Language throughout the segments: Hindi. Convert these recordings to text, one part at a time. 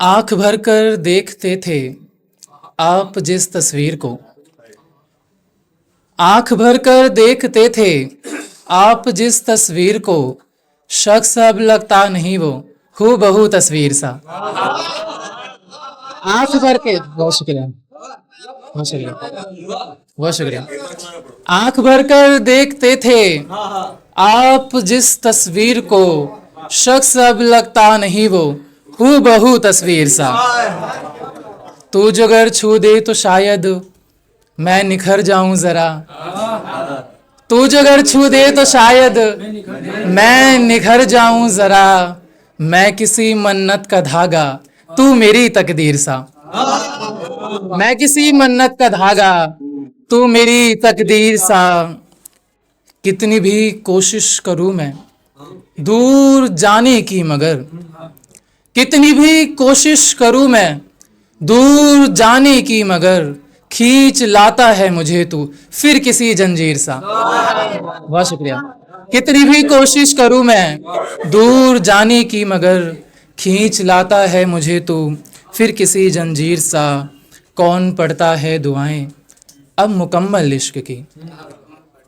आंख भर कर देखते थे आप जिस तस्वीर को, आंख भर कर देखते थे आप जिस तस्वीर को, शख्स अब लगता नहीं वो हूबहू तस्वीर सा। आंख भर के, बहुत शुक्रिया, बहुत शुक्रिया, बहुत शुक्रिया। आंख भर कर देखते थे आप जिस तस्वीर को, शख्स अब लगता नहीं वो हूबहू तस्वीर सा। तू जो अगर छू दे तो शायद मैं निखर जाऊं जरा, तू जो अगर छू दे तो शायद मैं निखर जाऊं जरा। मैं किसी मन्नत का धागा तू मेरी तकदीर सा, मैं किसी मन्नत का धागा तू मेरी तकदीर सा। कितनी भी कोशिश करूं मैं दूर जाने की, मगर कितनी भी कोशिश करूं मैं दूर जाने की, मगर खींच लाता है मुझे तू फिर किसी जंजीर सा। बहुत शुक्रिया। कितनी भी कोशिश करूं मैं दूर जाने की, मगर खींच लाता है मुझे तू फिर किसी जंजीर सा। कौन पढ़ता है दुआएं अब मुकम्मल इश्क की,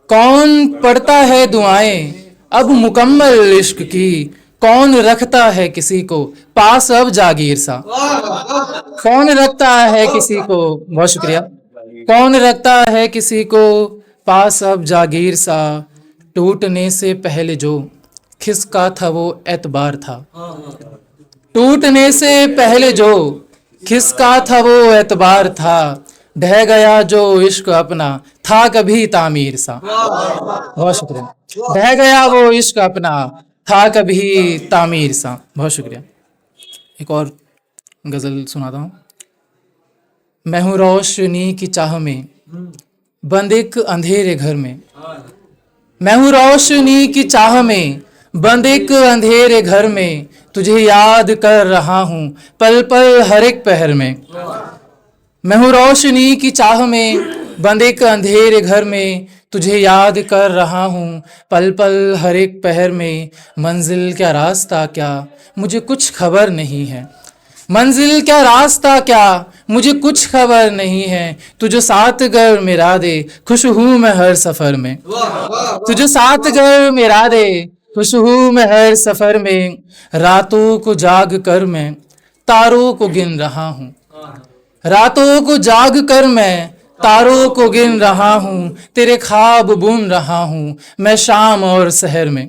कौन पढ़ता है दुआएं अब मुकम्मल इश्क की। कौन रखता है किसी को पास अब जागीर सा, कौन रखता है किसी को, बहुत शुक्रिया, कौन रखता है किसी को पास अब जागीर सा। टूटने से पहले जो खिसका था वो एतबार था, टूटने से पहले जो खिसका था वो एतबार था। ढह गया जो इश्क अपना था कभी तामीर सा। बहुत शुक्रिया। ढह गया वो इश्क अपना था कभी तामीर सा। बहुत शुक्रिया। एक और गजल सुनाता हूँ। मैं हूँ रोशनी की चाह में बंद एक अंधेरे घर में, मैं हूँ रोशनी की चाह में बंद एक अंधेरे घर में। तुझे याद कर रहा हूँ पल पल हर एक पहर में। मैं हूँ रोशनी की चाह में बंद एक अंधेरे घर में, तुझे याद कर रहा हूँ पल पल हर एक पहर में। मंजिल क्या रास्ता क्या मुझे कुछ खबर नहीं है, मंजिल क्या रास्ता क्या मुझे कुछ खबर नहीं है। तुझे साथ घर मेरा दे खुश हूँ मैं हर सफर में, तुझे साथ घर मेरा दे खुश हूँ मैं हर सफर में। रातों को जाग कर मैं तारों को गिन रहा हूँ, रातों को जाग कर मैं तारों को गिन रहा हूँ। तेरे ख्वाब बुन रहा हूँ मैं शाम और शहर में,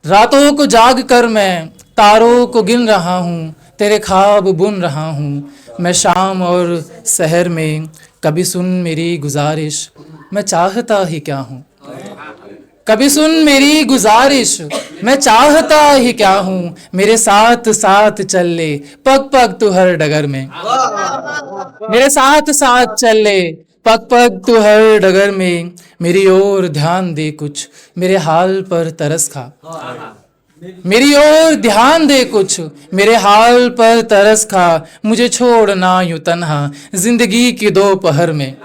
रातों को जाग कर मैं तारों को गिन रहा हूँ। तेरे ख्वाब बुन रहा हूँ मैं शाम और शहर में। कभी सुन मेरी गुजारिश मैं चाहता ही क्या हूँ, कभी सुन मेरी गुजारिश मैं चाहता ही क्या हूँ। मेरे साथ साथ चल ले पग पग तू हर डगर में, मेरे साथ साथ चल ले पग पग तू हर डगर में। मेरी ओर ध्यान दे कुछ मेरे हाल पर तरस खा, मेरी ओर ध्यान दे कुछ मेरे हाल पर तरस खा। मुझे छोड़ना यूं तन्हा जिंदगी की दोपहर में,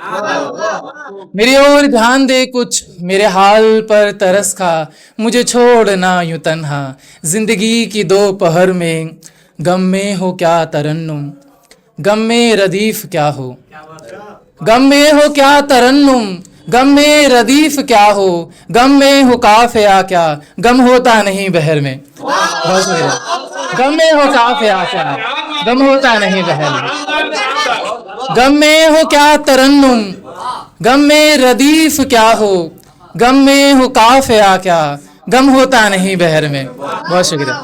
मेरी ओर ध्यान दे कुछ मेरे हाल पर तरस खा। मुझे छोड़ना यूं तन्हा जिंदगी की दोपहर में। गम में हो क्या तरन्नुम गम में रदीफ क्या हो, गम में हो क्या तरन्नुम गम में रदीफ क्या हो। गम में हो काफिया क्या गम होता नहीं बहर में, गम में हो काफिया क्या गम होता नहीं बहर में। गम में हो क्या तरन्नुम गम में रदीफ क्या हो, गम में हो काफिया क्या गम होता नहीं बहर में। बहुत शुक्रिया।